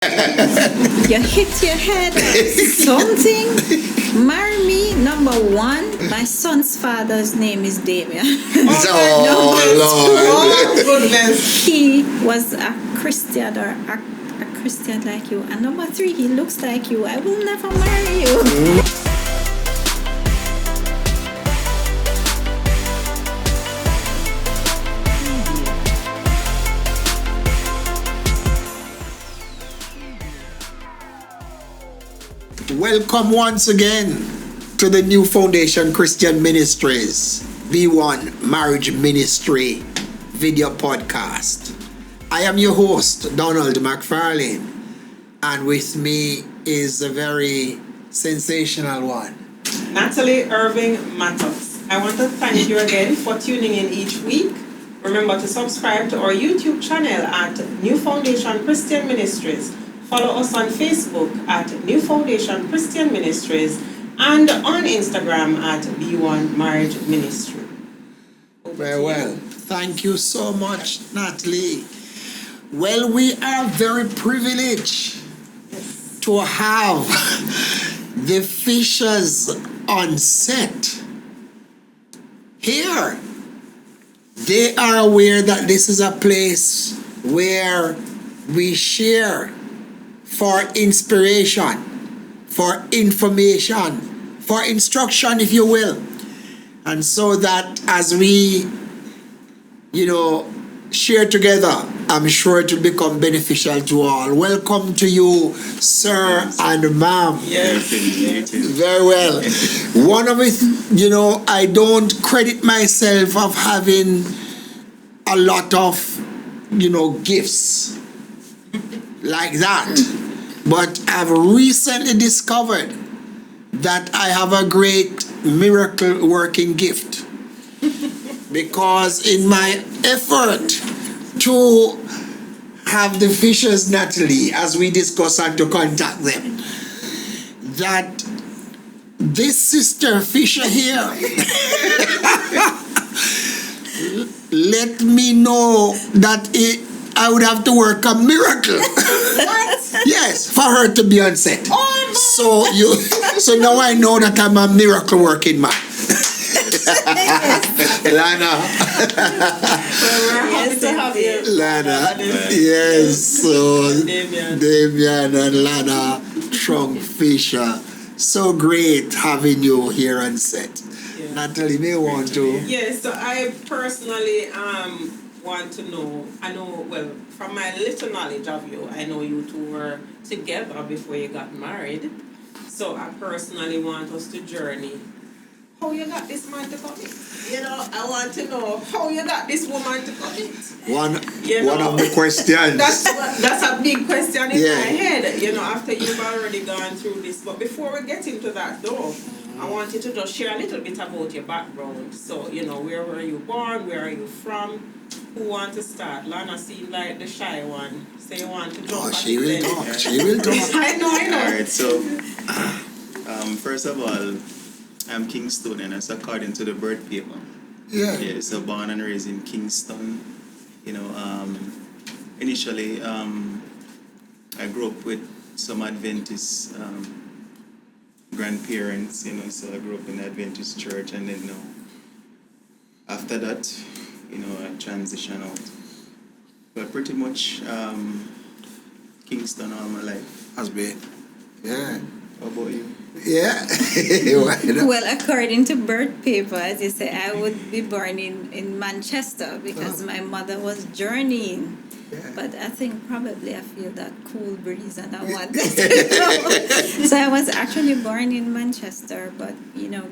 You hit your head or something. Marry me, number one. My son's father's name is Damien. Oh, goodness. He was a Christian or a Christian like you. And number three, he looks like you. I will never marry you. Welcome once again to the New Foundation Christian Ministries B1 Marriage Ministry video podcast. I am your host, Donald McFarlane, and with me is a very sensational one, Natalie Irving Mattox. I want to thank you again for tuning in each week. Remember to subscribe to our YouTube channel at New Foundation Christian Ministries. Follow us on Facebook at New Foundation Christian Ministries and on Instagram at B1 Marriage Ministry. Very well. Thank you so much, Natalie. Well, we are very privileged to have the Fishers on set here. They are aware that this is a place where we share for inspiration, for information, for instruction, if you will. And so that as we, share together, I'm sure it will become beneficial to all. Welcome to you, sir and ma'am. Yes. Very well. One of it, I don't credit myself of having a lot of, gifts like that. But I've recently discovered that I have a great miracle working gift. Because in my effort to have the Fishers, Natalie, as we discuss and to contact them, that this sister Fisher here let me know that I would have to work a miracle. Yes, for her to be on set. So now I know that I'm a miracle working man. Lana. We're happy to have you. Lana. Yes, so Damian and Lana Trung Fisher. So great having you here on set. Yeah. Natalie, may want to? Yes, so I personally want to know, from my little knowledge of you, I know you two were together before you got married. So I personally want us to journey. How you got this man to commit? I want to know how you got this woman to commit. One of the questions. That's a big question in my head, after you've already gone through this. But before we get into that though, I want you to just share a little bit about your background. So, where were you born? Where are you from? Who want to start? Lana seemed like the shy one. So you want to jump she will talk. She will talk. I know. Alright, so first of all, I'm Kingston, and that's according to the birth paper. Yeah, so born and raised in Kingston. Initially, I grew up with some Adventist grandparents, so I grew up in the Adventist church, and then after that, I transitioned out. But pretty much Kingston all my life. Has been. Yeah. How about you? Yeah. Well, according to birth paper, as you say, I would be born in Manchester because my mother was journeying. Yeah. But I think probably I feel that cool breeze and I want to go. So I was actually born in Manchester, but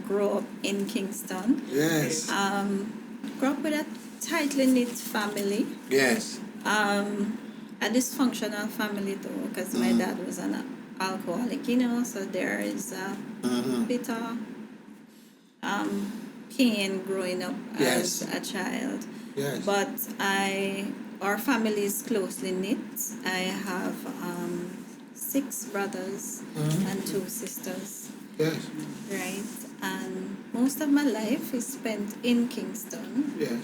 grew up in Kingston. Yes. Grew up with a tightly knit family. Yes. A dysfunctional family though, because my dad was an alcoholic, so there is a bit of pain growing up as a child. Yes. But our family is closely knit. I have 6 brothers and 2 sisters. Yes. Right, and most of my life is spent in Kingston. Yes.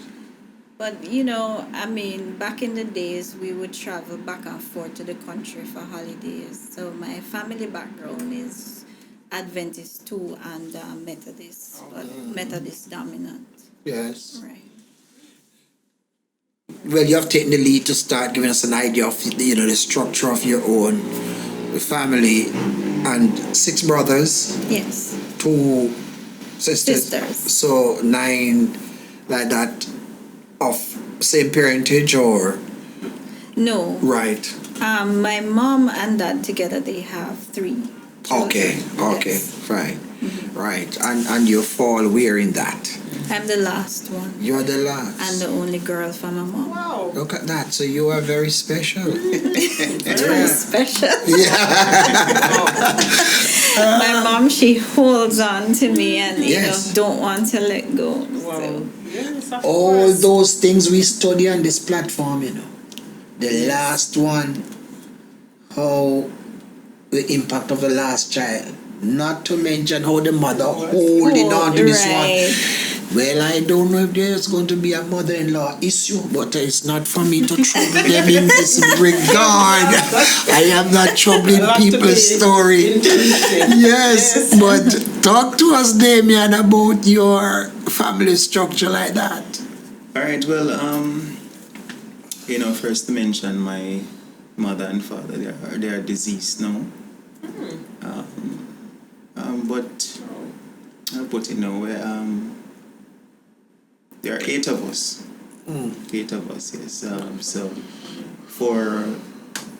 But you know, I mean, back in the days, we would travel back and forth to the country for holidays. So my family background is Adventist too and Methodist, but Methodist dominant. Yes. Right. Well, you have taken the lead to start giving us an idea of the structure of your own family, and 6 brothers, Yes. 2 sisters. So 9 like that of same parentage or No. right. My mom and dad together, they have 3 children. Okay, Yes. fine. Right. And you fall where in that? I'm the last one. You're the last. And the only girl for my mom. Wow. Look at that. So you are very special. Very special. Yeah. My mom, she holds on to me and Yes. don't want to let go. Wow. So. Yes, of All course. those things we study on this platform, The last one, how the impact of the last child. Not to mention how the mother holding on to this Right. one. Well, I don't know if there's going to be a mother-in-law issue, but it's not for me to trouble them in this regard. I am not troubling people's story. Yes, but talk to us, Damien, about your family structure like that. All right. Well, first to mention my mother and father. They are deceased now. But I'll put it now. There are 8 of us. 8 of us, yes. So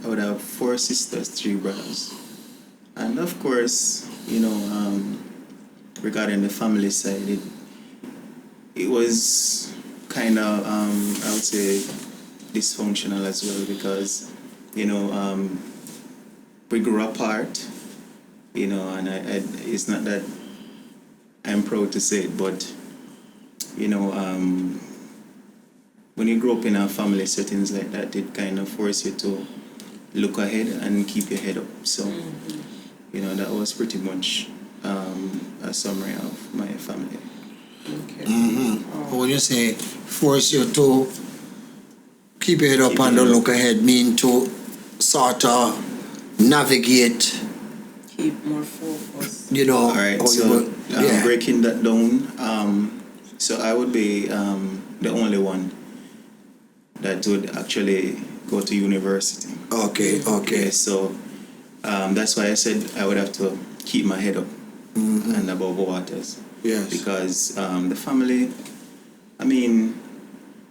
I would have 4 sisters, 3 brothers. And of course, regarding the family side, it was kind of, I would say, dysfunctional as well because, we grew apart, and I it's not that I'm proud to say it, but when you grow up in a family settings like that, it kind of forces you to look ahead and keep your head up. So, that was pretty much a summary of my family. Okay. When you say force you to keep your head up and don't look ahead, mean to sort of navigate, Keep more focus. All right, so breaking that down, so I would be the only one that would actually go to university. Okay. So that's why I said I would have to keep my head up and above waters. Yes. Because the family, I mean,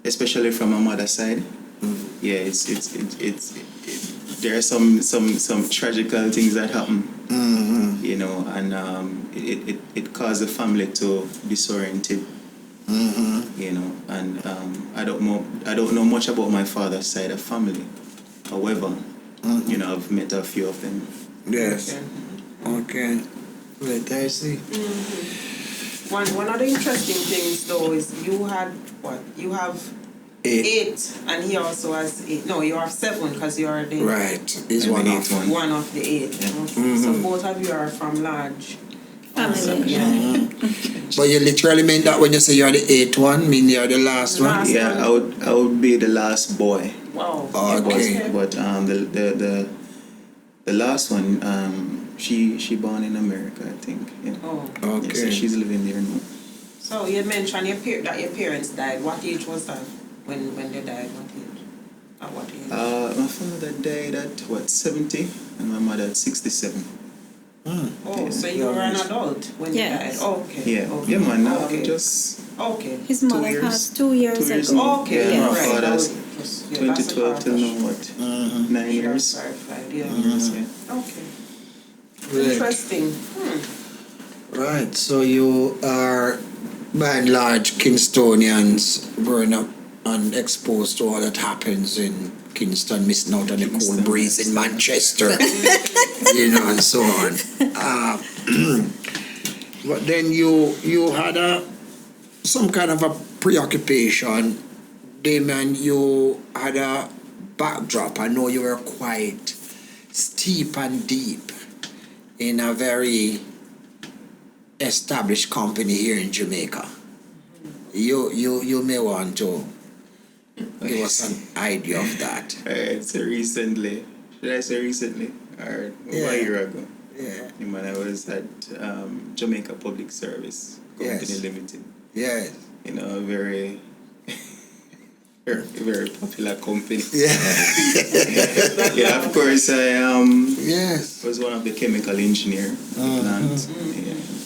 especially from my mother's side, it's there are some tragical things that happen. And it caused the family to disoriented. And I don't know much about my father's side of family. However, I've met a few of them. Yes. Okay. Wait, I see. One of the interesting things though is you had what? You have 8 and he also has 8. No, you have 7 because you are the Right. He's one of one. One of the 8. Okay. So both of you are from large Family. But you literally mean that when you say you're the 8th one, mean you're the last one? Yeah, I would be the last boy. Wow. Okay. But the last one, she born in America, I think. Yeah. Oh. Okay. Yeah, so she's living there now. So you mentioned that your parents died. What age was that when they died? What age? At what age? My father died at 70 and my mother at 67. Oh, so you were an adult when you died. Oh, okay. Yeah. Okay. Yeah, man. Now Okay. just Okay. His mother passed 2 years 2 years ago. Okay. Yeah, Right. my father's Yeah, 2012 till now, what? 9 years. Clarified. Yeah. Yeah. Okay. Right. Interesting. Right. So you are, by and large, Kingstonians growing up and exposed to all that happens in Kingston, missing out on the cold breeze in Manchester, and so on. But then you had some kind of a preoccupation. Damon, you had a backdrop. I know you were quite steep and deep in a very established company here in Jamaica. You may want to Give us an idea of that. Alright, so recently, should I say recently? Or Yeah. 1 year ago? Yeah. When I was at Jamaica Public Service Company Yes. Limited. Yes. A very, very popular company. Yeah. Yeah, of course, I Yes. was one of the chemical engineer in the plant,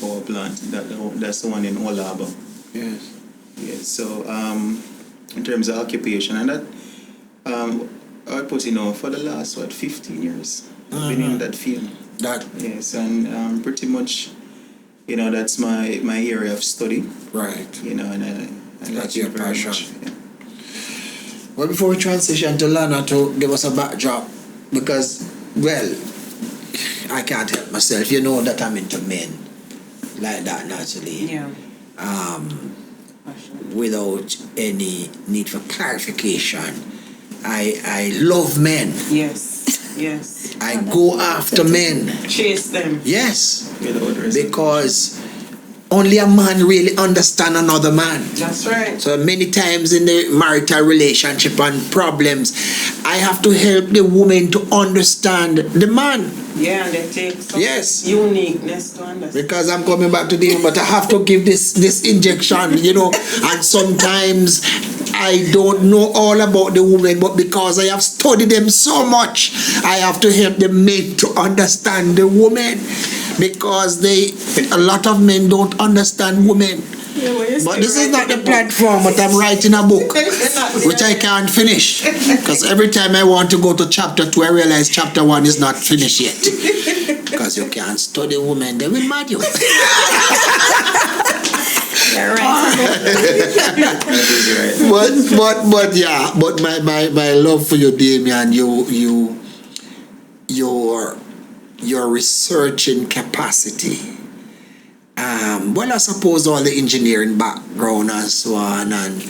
power plant. That's the one in Auburn. Yes. Yeah, so in terms of occupation, and that I put for the last 15 years I've been in that field. That Yes, and pretty much, that's my area of study. right. And I That's like your it very passion. much. Yeah. Well, before we transition to Lana to give us a backdrop, because, well, I can't help myself. You know that I'm into men like that naturally. Yeah. Without any need for clarification. I love men. Yes. Yes. I go after men. Chase them. Yes. Without reservation. Because only a man really understands another man. That's right. So many times in the marital relationship and problems, I have to help the woman to understand the man. Yeah, and they take some Yes. uniqueness to understand. Because I'm coming back to the but I have to give this injection, and sometimes I don't know all about the woman, but because I have studied them so much, I have to help the men to understand the woman. Because a lot of men don't understand women. Yeah, well, you're But still this is not the writing platform, but I'm writing a book, which I can't finish. Because every time I want to go to chapter 2, I realize chapter 1 is not finished yet. Because you can't study women, they will mad you. You're right. but yeah, but my love for you, Damian, your researching capacity. Well, I suppose all the engineering background and so on, and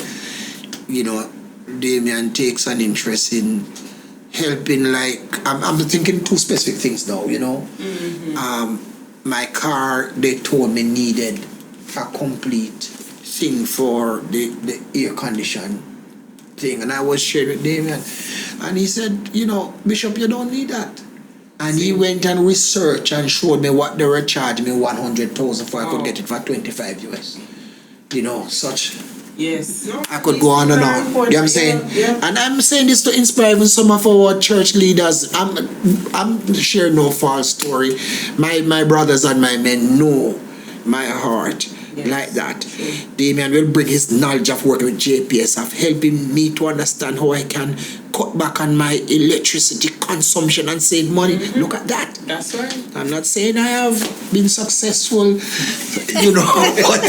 Damian takes an interest in helping. Like I'm thinking two specific things now. My car, they told me, needed a complete thing for the air condition thing, and I was sharing with Damian, and he said, Bishop, you don't need that. And he went and researched and showed me what they were charging me 100,000 for. I could get it for 25 US. Such. Yes. I could go on and on. You know what I'm saying? Yeah. And I'm saying this to inspire even some of our church leaders. I'm sharing no false story. My brothers and my men know my heart. Yes. Like that. Damian will bring his knowledge of working with JPS, of helping me to understand how I can cut back on my electricity consumption and save money. Look at that. That's right. I'm not saying I have been successful, but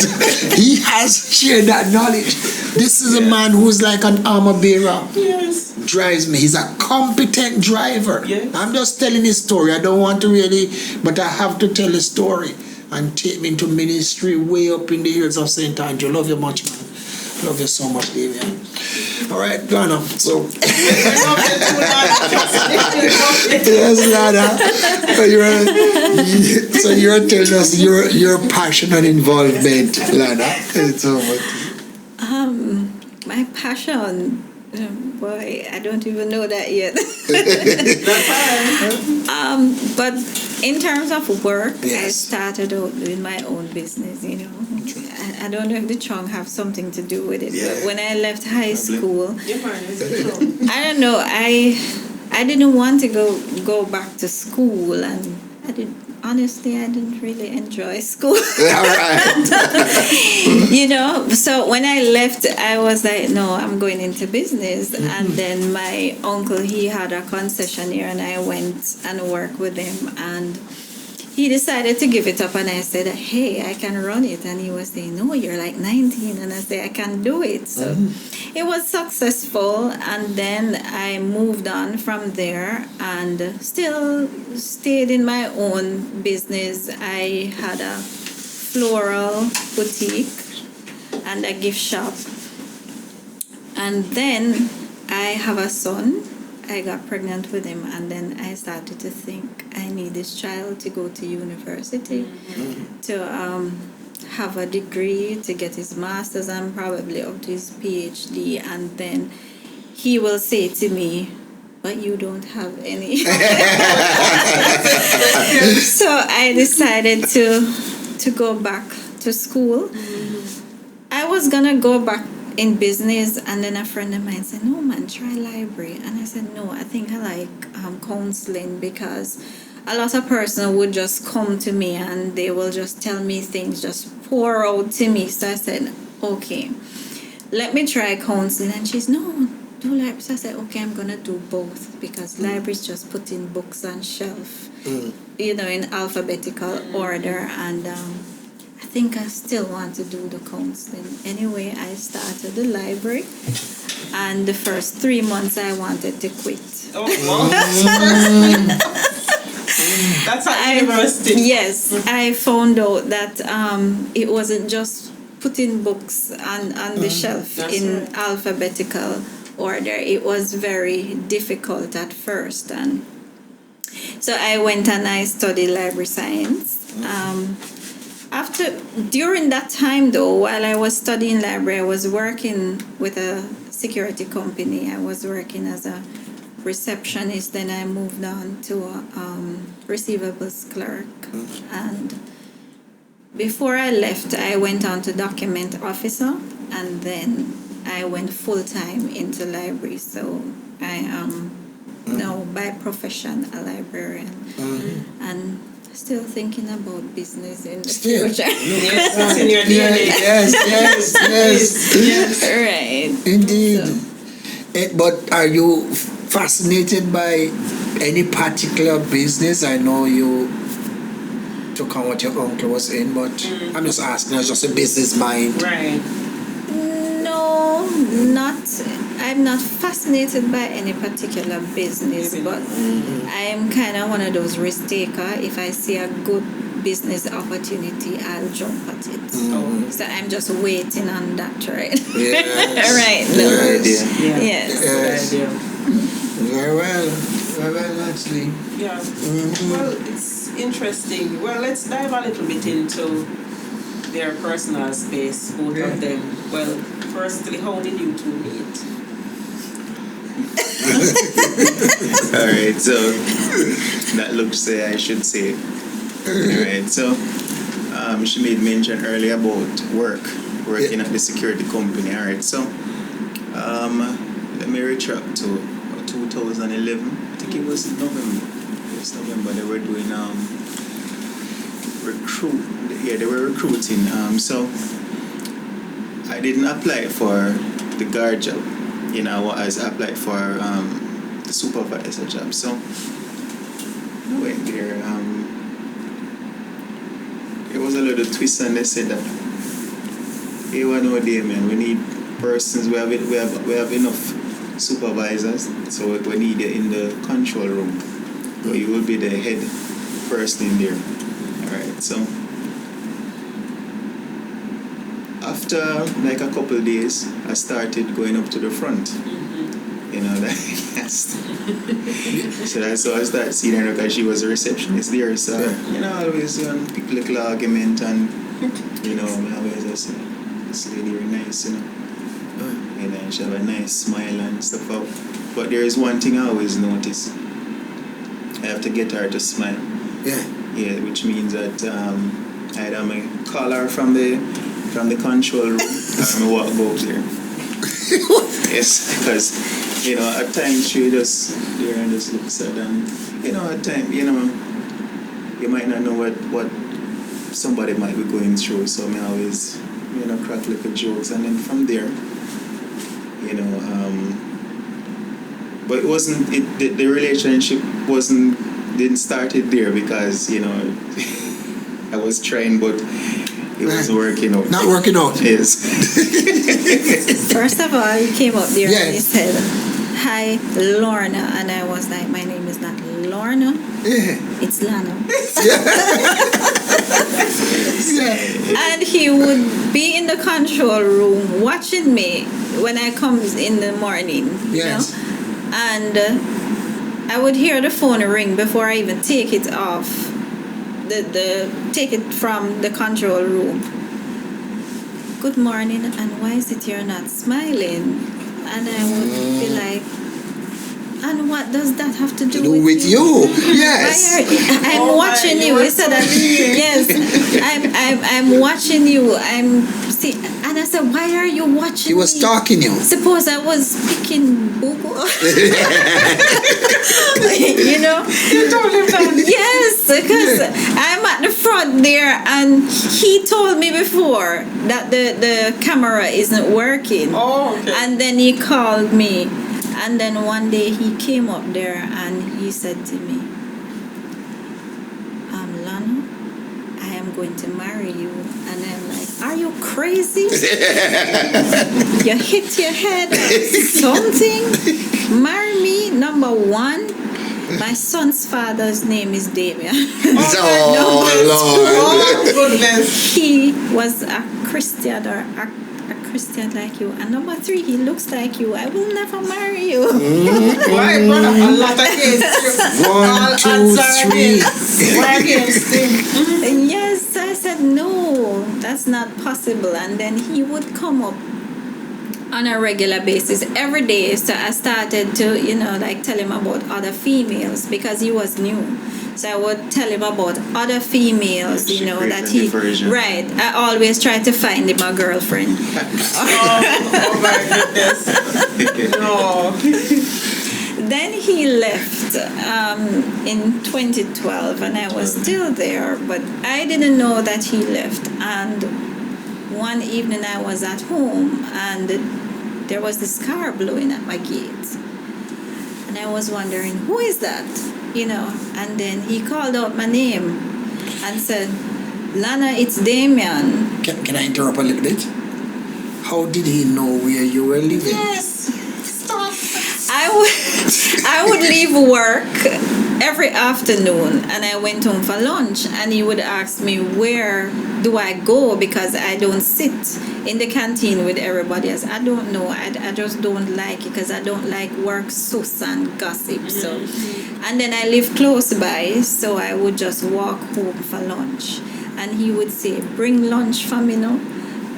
he has shared that knowledge. This is a man who's like an armor bearer. Yes. Drives me. He's a competent driver. Yes. I'm just telling his story. I don't want to really, but I have to tell his story and take me into ministry way up in the hills of St. Andrew. Love you much, man. Love you so much, Damian. All right, Lana. So, yes, Lana. So you're telling us your passion and involvement, Lana. It's so much. My passion, boy, I don't even know that yet. But in terms of work, Yes. I started out with my own business. I don't know if the chong have something to do with it. Yeah. But when I left high school, Yeah, man, it's true. I don't know. I didn't want to go back to school, and I didn't really enjoy school. All right. So when I left, I was like, no, I'm going into business. And then my uncle, he had a concessionaire, and I went and worked with him, and he decided to give it up, and I said, hey, I can run it. And he was saying, no, you're like 19. And I said, I can do it. So it was successful, and then I moved on from there and still stayed in my own business. I had a floral boutique and a gift shop. And then I have a son. I got pregnant with him, and then I started to think I need this child to go to university, to have a degree, to get his master's and probably up to his PhD, and then he will say to me, but you don't have any. So I decided to go back to school. I was gonna go back in business, and then a friend of mine said, no man, try library. And I said, no, I think I like counseling, because a lot of person would just come to me and they will just tell me things, just pour out to me. So I said, okay, let me try counseling. And she's, no, do library. So I said, okay, I'm gonna do both, because libraries just putting books on shelf, you know, in alphabetical order. And I think I still want to do the counseling. Anyway, I started the library, and the first 3 months I wanted to quit. Oh, wow. That's at university. Yes, I found out that it wasn't just putting books on the shelf. That's in right. alphabetical order. It was very difficult at first, and so I went and I studied library science. During that time though, while I was studying library, I was working with a security company. I was working as a receptionist, then I moved on to a receivables clerk, and before I left I went on to document officer, and then I went full-time into library. So I am now by profession a librarian, and still thinking about business in the future. Yes, it's in your DNA. Yes. Right. Indeed. So, But are you fascinated by any particular business? I know you took on what your uncle was in, but I'm just asking, it's just a business mind. Right. no, I'm not fascinated by any particular business, but I'm kind of one of those risk taker. If I see a good business opportunity, I'll jump at it. So I'm just waiting on that, right? Yes. Right. Good No. idea. Yeah. Yes. Yes. Good idea. Very well, actually. Yeah. Well, it's interesting. Well, let's dive a little bit into their personal space, both of them. Well, firstly, how did you two meet? Alright, so that looks I should say. Alright, so she made mention earlier about working at the security company. Alright, so let me retract to 2011. I think it was November. It was November. They were doing they were recruiting. So I didn't apply for the guard job. You know, I applied for the supervisor job. So I went there. It was a little twist, and they said that, hey, one more day, man, we need persons. We have enough supervisors, so we need you in the control room. So you will be the head person in there. Alright, so after like a couple of days, I started going up to the front. You know, that so that's how I started seeing her, because she was a receptionist there. So you know, always pick a little argument, and you know, I always just say, this lady very nice, you know. You know, she have a nice smile and stuff. But there is one thing I always notice. I have to get her to smile. Yeah, which means that either I call her from the control room, or I walk go up there. Yes, because you know, at times she just there and just looks at, and you know, at times, you know, you might not know what somebody might be going through. So I always, you know, crack little jokes, and then from there, you know, but it wasn't. The relationship didn't start it there, because you know I was trying, but it was working out. Not working out. Yes. First of all, you came up there and you Yes. said, "Hi, Lorna," and I was like, "My name is not Lorna, it's Lana." And he would be in the control room watching me when I comes in the morning. Yes. You know? And I would hear the phone ring before I even take it off. Take it from the control room. Good morning, and why is it you're not smiling? And I would be like, and what does that have to do with you? Yes. I'm watching you. He said that. Yes, I'm watching you. And I said, why are you watching He was me? stalking you. Suppose I was picking boo-boo. You know? You told him that? Yes, because I'm at the front there, and he told me before that the camera isn't working. Oh, okay. And then he called me. And then one day he came up there and he said to me, Lana, I am going to marry you. And I'm like, are you crazy? You hit your head or something? Marry me? Number one, my son's father's name is Damien. Oh, Lord. Oh, goodness. He was a Christian or a Christian like you. And number three, he looks like you. I will never marry you. Why, brother? A lot against you. 1, 2, 3. We're against him. Yes, I said, no, that's not possible. And then he would come up on a regular basis every day. So I started to, tell him about other females because he was new. So I would tell him about other females, that he... Right. I always try to find him a girlfriend. Oh my goodness. No. Then he left in 2012, and I was still there, but I didn't know that he left. And one evening I was at home, and there was this car blowing at my gate. And I was wondering, who is that? And then he called out my name and said, Lana, it's Damien. Can I interrupt a little bit? How did he know where you were living? Yes. Stop. I would leave work every afternoon and I went home for lunch, and he would ask me, where do I go? Because I don't sit in the canteen with everybody else. I don't know. I just don't like it because I don't like work sus and gossip. So, and then I live close by, so I would just walk home for lunch. And he would say, bring lunch for me now.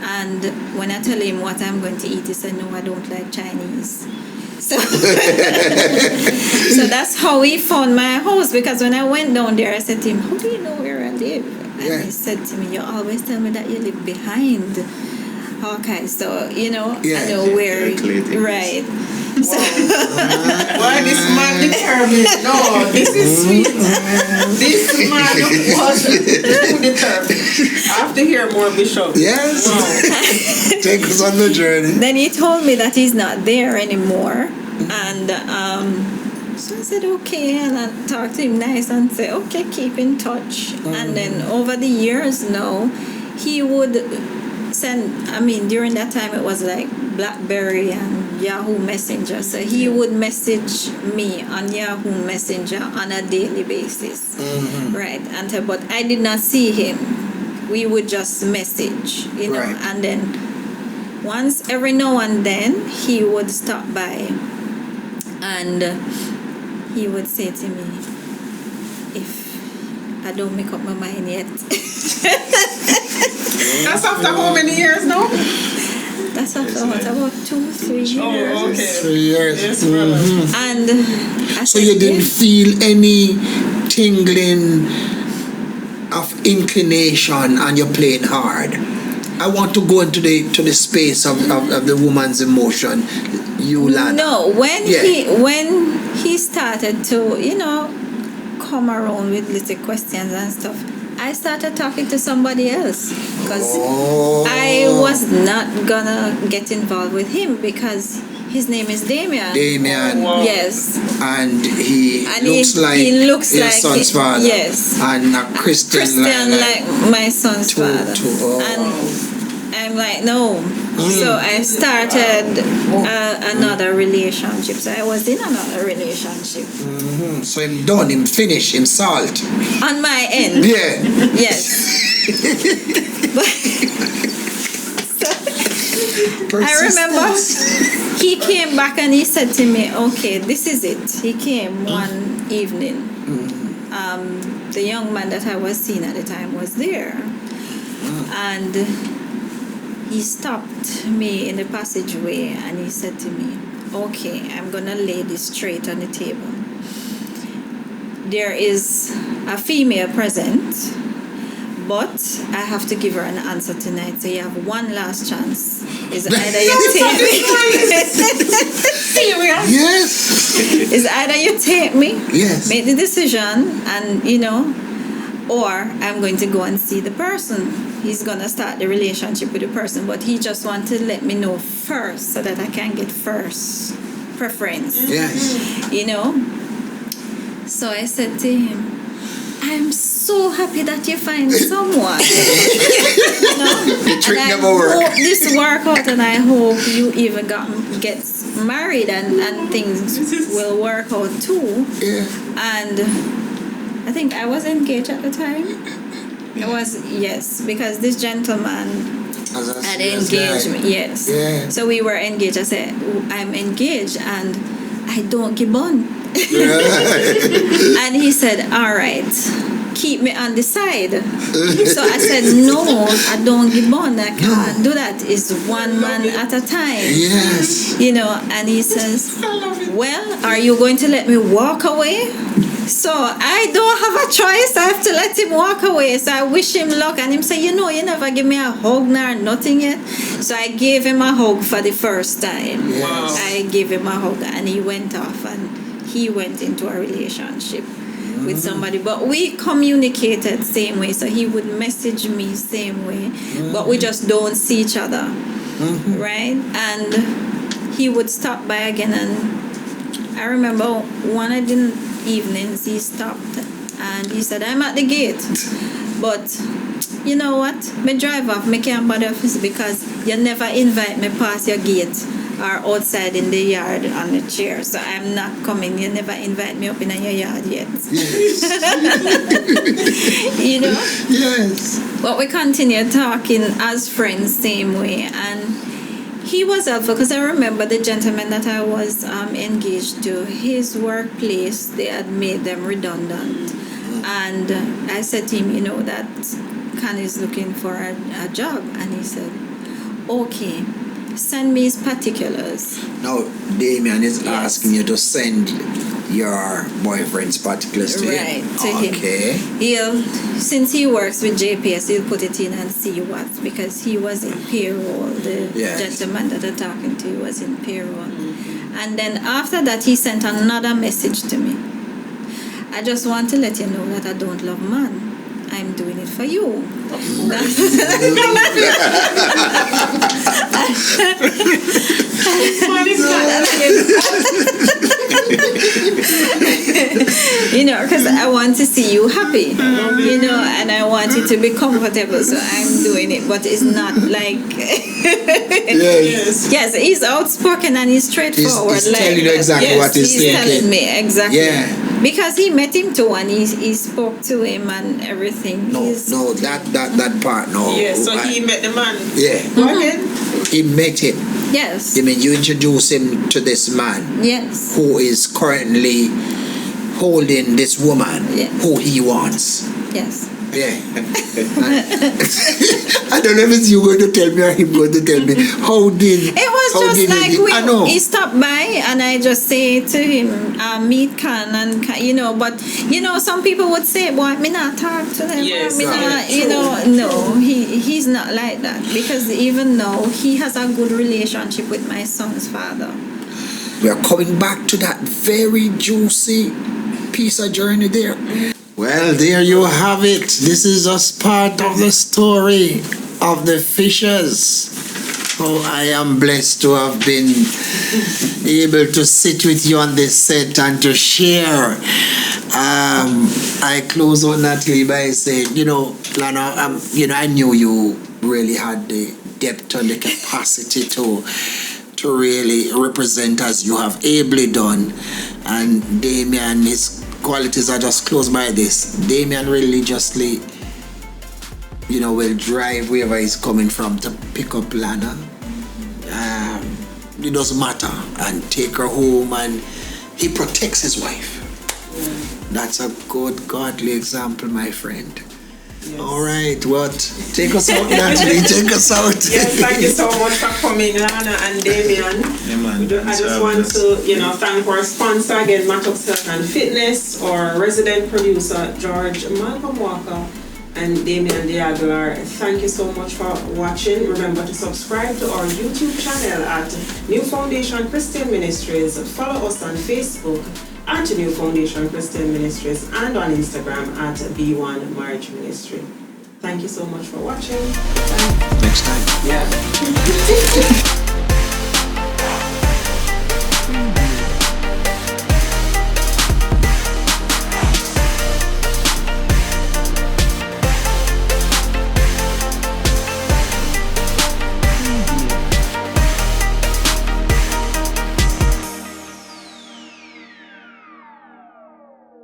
And when I tell him what I'm going to eat, he said, no, I don't like Chinese. So, so that's how he found my house, because when I went down there, I said to him, how do you know where I live? And he said to me, you always tell me that you live behind. Okay, so, I know where, right. So, why this man determined? No, this is sweet. This man was determined. I have to hear more, Bishop. Yes. Wow. Take us on the journey. Then he told me that he's not there anymore. And so I said, okay. And I talked to him nice and said, okay, keep in touch. And then over the years now, he would send, during that time it was like BlackBerry and Yahoo Messenger. So he would message me on Yahoo Messenger on a daily basis. Right. And but I did not see him. We would just message, Right. And then once every now and then he would stop by and he would say to me, if I don't make up my mind yet. That's after how many years now? That's after about 2-3 years. Oh, okay. 3 years. Yes, brother. And I So said, you didn't yes. feel any tingling of inclination and you're playing hard. I want to go into the space of the woman's emotion. You, Lana. No, when he started to, come around with little questions and stuff, I started talking to somebody else because I was not gonna get involved with him because his name is Damien. Damien. Wow. Yes. And he looks like your son's father. Yes. And a Christian like my son's father. And I'm like, no. So I started another relationship. So I was in another relationship. So him done, him finished, him salt. On my end. Yeah. Yes. I remember he came back and he said to me, okay, this is it. He came one evening. The young man that I was seeing at the time was there. And he stopped me in the passageway and he said to me, okay, I'm going to lay this straight on the table. There is a female present, but I have to give her an answer tonight. So you have one last chance. It's either you take me. Serious? Yes. It's either you take me, Yes. make the decision, and or I'm going to go and see the person. He's gonna start the relationship with the person, but he just wants to let me know first so that I can get first preference. Yes. So I said to him, I'm so happy that you find someone. The trick and never I work. hope this work out, and I hope you even get married and things will work out too. Yeah. And I think I was engaged at the time. I was, yes, because this gentleman As a had serious engaged guy. me. Yes. Yeah. So we were engaged. I said, I'm engaged and I don't give on. And he said, all right, keep me on the side. So I said, no, I don't give on. I can't do that. It's one man at a time. Yes. And he says, well, are you going to let me walk away? So I don't have a choice. I have to let him walk away. So I wish him luck. And him say, you never give me a hug nor nothing yet. So I gave him a hug for the first time. Wow. I gave him a hug and he went off and he went into a relationship with somebody. But we communicated same way. So he would message me same way. But we just don't see each other. Right? And he would stop by again. And I remember one of the evenings he stopped and he said, I'm at the gate. But you know what? Me drive off, me can't bother office because you never invite me past your gate or outside in the yard on the chair. So I'm not coming. You never invite me up in your yard yet. Yes. Yes. But we continued talking as friends same way. And he was helpful because I remember the gentleman that I was engaged to, his workplace, they had made them redundant. And I said to him, that Khan is looking for a job. And he said, okay, send me his particulars. Now, Damien is Yes. asking you to send your boyfriend's particulars to Right, him. to him. Okay. Since he works with JPS, he'll put it in and see what, because he was in payroll. The Yes. gentleman that I'm talking to was in payroll. And then after that, he sent another message to me. I just want to let you know that I don't love man. I'm doing it for you. Because I want to see you happy, and I want you to be comfortable. So I'm doing it, but it's not like. Yes. Yes, he's outspoken and he's straightforward. He's telling you exactly what he's thinking. Telling me exactly. Yeah. Because he met him too and he spoke to him and everything. No, that part, no. Yes, so he met the man. Yeah. Go ahead. He met him. Yes. You mean you introduce him to this man Yes. who is currently holding this woman Yes. who he wants. Yes. Yeah. I don't know if it's you going to tell me or him going to tell me. How did It was how just did like I know. he stopped by and I just say to him, meet Khan and but some people would say, boy, me not talk to them. Yes, me right. not, no, he's not like that, because even now he has a good relationship with my son's father. We are coming back to that very juicy piece of journey there. Well, there you have it. This is just part of the story of the Fishers. Oh, I am blessed to have been able to sit with you on this set and to share. I close out Natalie by saying, Lana, I knew you really had the depth and the capacity to really represent as you have ably done. And Damien, his qualities are just close by this. Damien religiously, will drive wherever he's coming from to pick up Lana. It doesn't matter, and take her home, and he protects his wife. That's a good, godly example, my friend. Yes. All right, what? Take us out, Natalie. Take us out. Yes, thank you so much for coming, Lana and Damian. Yeah, man. I just want to, thank our sponsor again, Mattox Health and Fitness, our resident producer, George Malcolm Walker, and Damian Diaglar. Thank you so much for watching. Remember to subscribe to our YouTube channel at New Foundation Christian Ministries. Follow us on Facebook at New Foundation Christian Ministries and on Instagram at B1 Marriage Ministry. Thank you so much for watching. Next time. Yeah.